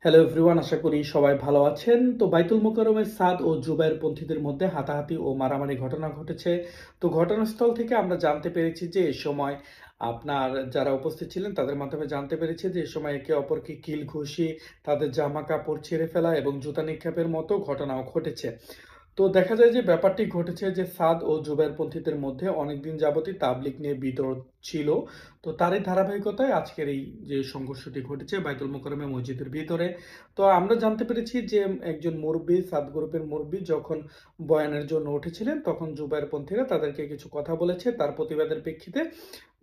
Hello everyone, আশা করি সবাই ভালো আছেন। তো বাইতুল মোকাররমের সাদ ও জুবায়ের পন্থীদের মধ্যে হাতাহাতি ও মারামারি ঘটনা ঘটেছে। তো ঘটনাস্থল থেকে আমরা জানতে পেরেছি যে এ সময় আপনার যারা উপস্থিত ছিলেন তাদের মাধ্যমে জানতে পেরেছি যে এ সময় একে অপরকে কিল ঘুষি, তাদের জামা কাপড় ছিঁড়ে ফেলা এবং জুতা নিক্ষেপের মতো ঘটনাও ঘটেছে। তো দেখা যায় যে ব্যাপারটি ঘটেছে যে সাদ ও জুবায়েরপন্থীদের মধ্যে অনেকদিন যাবতই তাবলিগ নিয়ে বিতর্ক ছিল। তো তারই ধারাবাহিকতায় আজকের এই যে সংঘর্ষটি ঘটেছে বাইতুল মোকাররমে মসজিদের ভিতরে। তো আমরা জানতে পেরেছি যে একজন মুরব্বি, সাদ গ্রুপের মুরব্বি যখন বয়ানের জন্য উঠেছিলেন তখন জুবায়েরপন্থীরা তাদেরকে কিছু কথা বলেছে। তার প্রতিবাদের প্রেক্ষিতে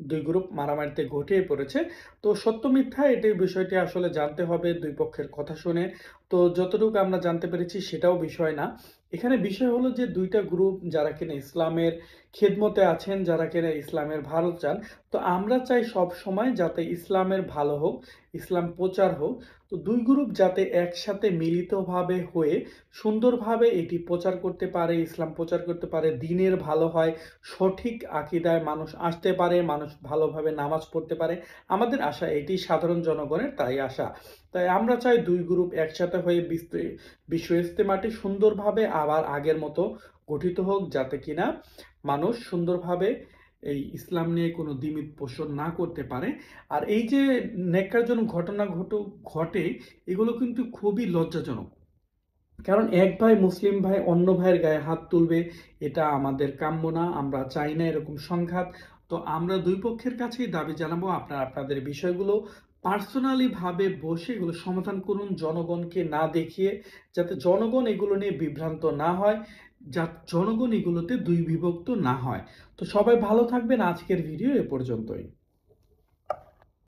দুই গ্রুপ মারামারিতে ঘটিয়ে পড়েছে। তো সত্য মিথ্যা এটাই বিষয়টি আসলে জানতে হবে দুই পক্ষের কথা শুনে। তো যতটুকু আমরা জানতে পেরেছি সেটাও বিষয় না। এখানে বিষয় হলো যে দুইটা গ্রুপ যারা কিনা ইসলামের খেদমতে আছেন, যারা কিনা ইসলামের ভালো চান। তো আমরা চাই সব সময় যাতে ইসলামের ভালো হোক, ইসলাম প্রচার হোক। তো দুই গ্রুপ যাতে একসাথে মিলিতভাবে হয়ে সুন্দরভাবে এটি প্রচার করতে পারে, ইসলাম প্রচার করতে পারে, দিনের ভালো হয়, সঠিক আকীদায় মানুষ আসতে পারে, মানুষ ভালোভাবে নামাজ পড়তে পারে। আমাদের আশা এটি, সাধারণ জনগণের তাই আশা। তাই আমরা চাই দুই গ্রুপ একসাথে হয়ে বিশ্ব ইজতেমাটি সুন্দরভাবে আবার আগের মতো গঠিত হোক, যাতে কিনা মানুষ সুন্দরভাবে এই ইসলাম নিয়ে কোনো দ্বিমত পোষণ না করতে পারে। আর এই যে ন্যাক্কারজনক ঘটনা ঘটে, এগুলো কিন্তু খুবই লজ্জাজনক। কারণ এক ভাই মুসলিম ভাই অন্য ভাইয়ের গায়ে হাত তুলবে, এটা আমাদের কাম্য না। আমরা চাই না এরকম সংঘাত। তো আমরা দুই পক্ষের কাছেই দাবি জানাবো, আপনারা আপনাদের বিষয়গুলো পার্সোনালি ভাবে বসে এগুলো সমাধান করুন, জনগণকে না দেখিয়ে, যাতে জনগণ এগুলো নিয়ে বিভ্রান্ত না হয়, যা জনগণ এগুলোতে দুই বিভক্ত না হয়। তো সবাই ভালো থাকবেন। আজকের ভিডিও এ পর্যন্তই।